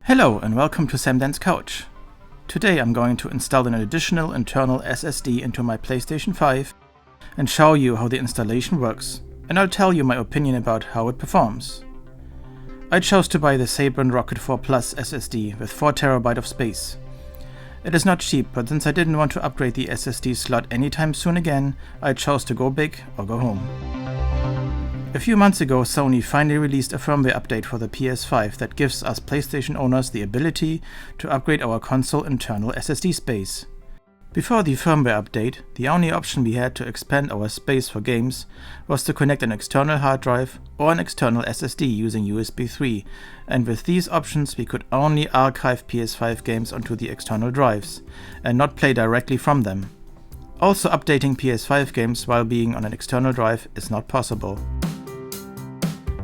Hello and welcome to Samdan's Couch. Today I'm going to install an additional internal SSD into my PlayStation 5 and show you how the installation works, and I'll tell you my opinion about how it performs. I chose to buy the Sabrent Rocket 4 Plus SSD with 4TB of space. It is not cheap, but since I didn't want to upgrade the SSD slot anytime soon again, I chose to go big or go home. A few months ago, Sony finally released a firmware update for the PS5 that gives us PlayStation owners the ability to upgrade our console internal SSD space. Before the firmware update, the only option we had to expand our space for games was to connect an external hard drive or an external SSD using USB 3, and with these options we could only archive PS5 games onto the external drives and not play directly from them. Also, updating PS5 games while being on an external drive is not possible.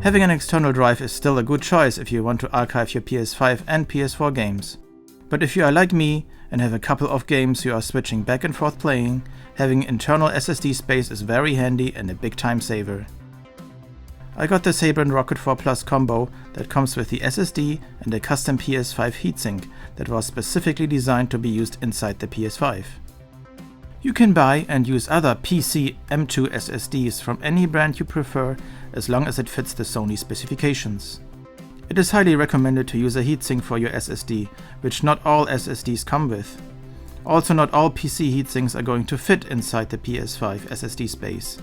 Having an external drive is still a good choice if you want to archive your PS5 and PS4 games. But if you are like me and have a couple of games you are switching back and forth playing, having internal SSD space is very handy and a big time saver. I got the Sabrent Rocket 4 Plus combo that comes with the SSD and a custom PS5 heatsink that was specifically designed to be used inside the PS5. You can buy and use other PC M.2 SSDs from any brand you prefer as long as it fits the Sony specifications. It is highly recommended to use a heatsink for your SSD, which not all SSDs come with. Also, not all PC heatsinks are going to fit inside the PS5 SSD space.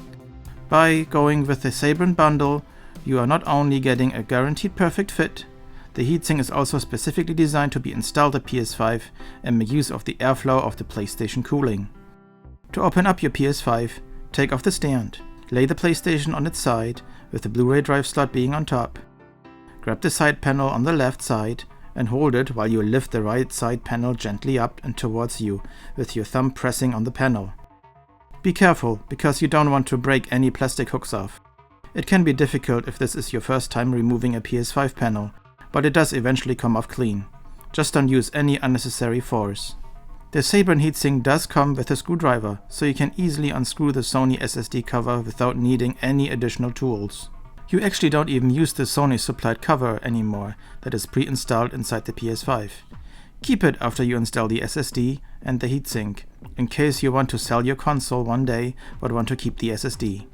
By going with the Sabrent bundle, you are not only getting a guaranteed perfect fit, the heatsink is also specifically designed to be installed at PS5 and make use of the airflow of the PlayStation cooling. To open up your PS5, take off the stand, lay the PlayStation on its side with the Blu-ray drive slot being on top. Grab the side panel on the left side and hold it while you lift the right side panel gently up and towards you with your thumb pressing on the panel. Be careful, because you don't want to break any plastic hooks off. It can be difficult if this is your first time removing a PS5 panel, but it does eventually come off clean. Just don't use any unnecessary force. The Sabrent heatsink does come with a screwdriver, so you can easily unscrew the Sony SSD cover without needing any additional tools. You actually don't even use the Sony supplied cover anymore that is pre-installed inside the PS5. Keep it after you install the SSD and the heatsink, in case you want to sell your console one day but want to keep the SSD.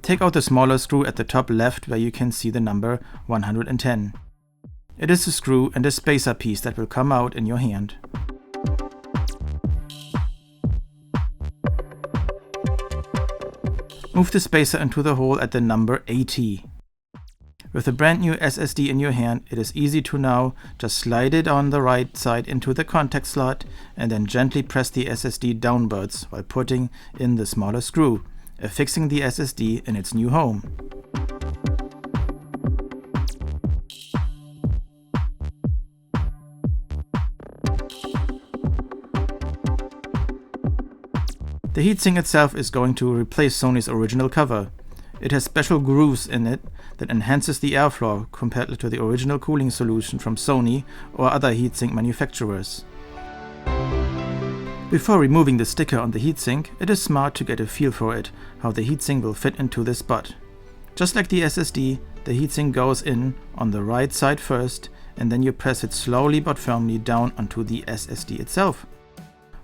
Take out the smaller screw at the top left where you can see the number 110. It is a screw and a spacer piece that will come out in your hand. Move the spacer into the hole at the number 80. With a brand new SSD in your hand, it is easy to now just slide it on the right side into the contact slot and then gently press the SSD downwards while putting in the smaller screw, affixing the SSD in its new home. The heatsink itself is going to replace Sony's original cover. It has special grooves in it that enhances the airflow compared to the original cooling solution from Sony or other heatsink manufacturers. Before removing the sticker on the heatsink, it is smart to get a feel for it, how the heatsink will fit into this spot. Just like the SSD, the heatsink goes in on the right side first, and then you press it slowly but firmly down onto the SSD itself.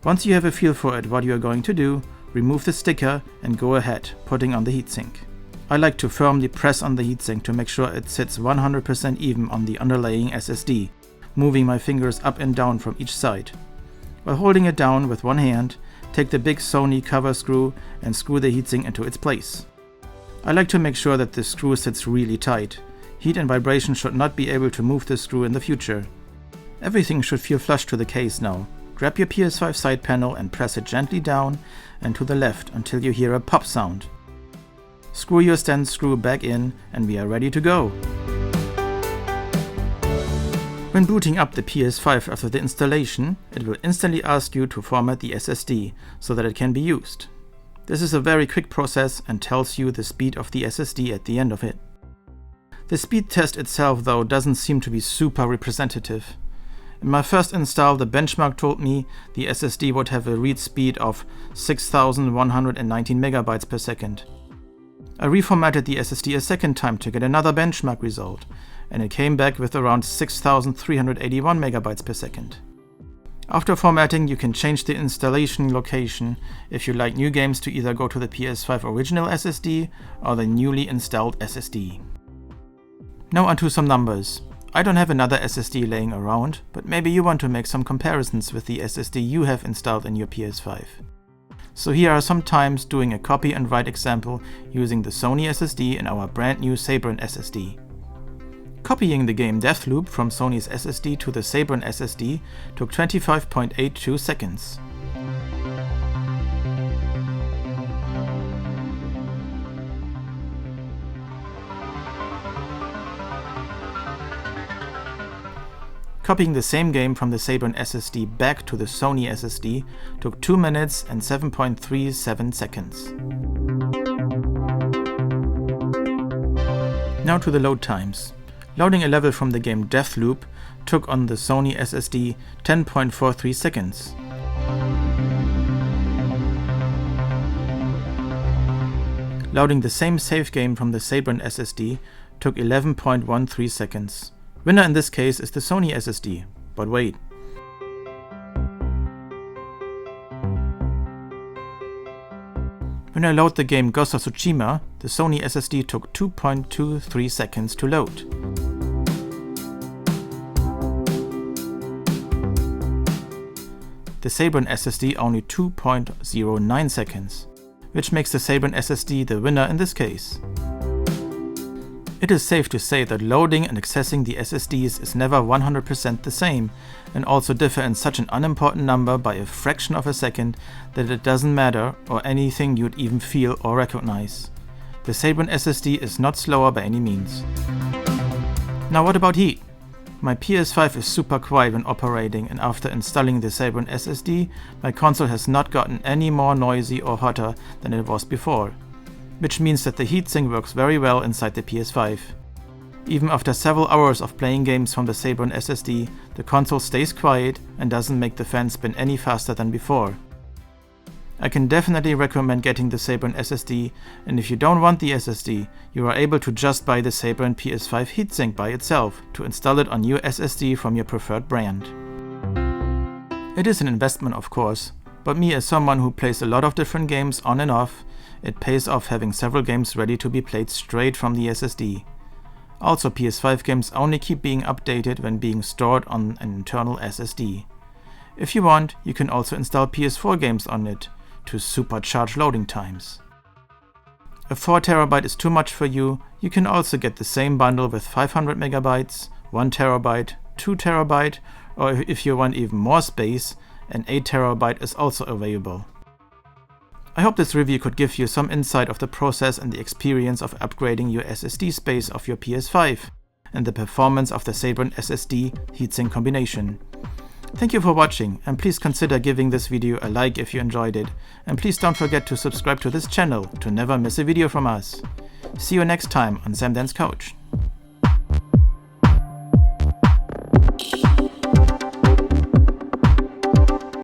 Once you have a feel for it what you are going to do, remove the sticker and go ahead putting on the heatsink. I like to firmly press on the heatsink to make sure it sits 100% even on the underlying SSD, moving my fingers up and down from each side. While holding it down with one hand, take the big Sony cover screw and screw the heatsink into its place. I like to make sure that the screw sits really tight. Heat and vibration should not be able to move the screw in the future. Everything should feel flush to the case now. Grab your PS5 side panel and press it gently down and to the left until you hear a pop sound. Screw your stand screw back in and we are ready to go. When booting up the PS5 after the installation, it will instantly ask you to format the SSD so that it can be used. This is a very quick process and tells you the speed of the SSD at the end of it. The speed test itself though doesn't seem to be super representative. In my first install, the benchmark told me the SSD would have a read speed of 6119 megabytes per second. I reformatted the SSD a second time to get another benchmark result, and it came back with around 6381 megabytes per second. After formatting, you can change the installation location if you like new games to either go to the PS5 original SSD or the newly installed SSD. Now onto some numbers. I don't have another SSD laying around, but maybe you want to make some comparisons with the SSD you have installed in your PS5. So here are some times doing a copy and write example using the Sony SSD and our brand new Sabrent SSD. Copying the game Deathloop from Sony's SSD to the Sabrent SSD took 25.82 seconds. Copying the same game from the Sabrent SSD back to the Sony SSD took 2 minutes and 7.37 seconds. Now to the load times. Loading a level from the game Deathloop took on the Sony SSD 10.43 seconds. Loading the same save game from the Sabrent SSD took 11.13 seconds. Winner in this case is the Sony SSD, but wait. When I load the game Ghost of Tsushima, the Sony SSD took 2.23 seconds to load. The Sabrent SSD only 2.09 seconds, which makes the Sabrent SSD the winner in this case. It is safe to say that loading and accessing the SSDs is never 100% the same, and also differ in such an unimportant number by a fraction of a second that it doesn't matter or anything you'd even feel or recognize. The Sabrent SSD is not slower by any means. Now what about heat? My PS5 is super quiet when operating, and after installing the Sabrent SSD, my console has not gotten any more noisy or hotter than it was before, which means that the heatsink works very well inside the PS5. Even after several hours of playing games from the Sabrent SSD, the console stays quiet and doesn't make the fan spin any faster than before. I can definitely recommend getting the Sabrent SSD, and if you don't want the SSD, you are able to just buy the Sabrent PS5 heatsink by itself to install it on your SSD from your preferred brand. It is an investment, of course, but me as someone who plays a lot of different games on and off, it pays off having several games ready to be played straight from the SSD. Also, PS5 games only keep being updated when being stored on an internal SSD. If you want, you can also install PS4 games on it to supercharge loading times. If 4TB is too much for you, you can also get the same bundle with 500 MB, 1TB, 2TB, or if you want even more space, an 8TB is also available. I hope this review could give you some insight of the process and the experience of upgrading your SSD space of your PS5 and the performance of the Sabrent SSD heatsink combination. Thank you for watching, and please consider giving this video a like if you enjoyed it, and please don't forget to subscribe to this channel to never miss a video from us. See you next time on Sam Dan's Couch.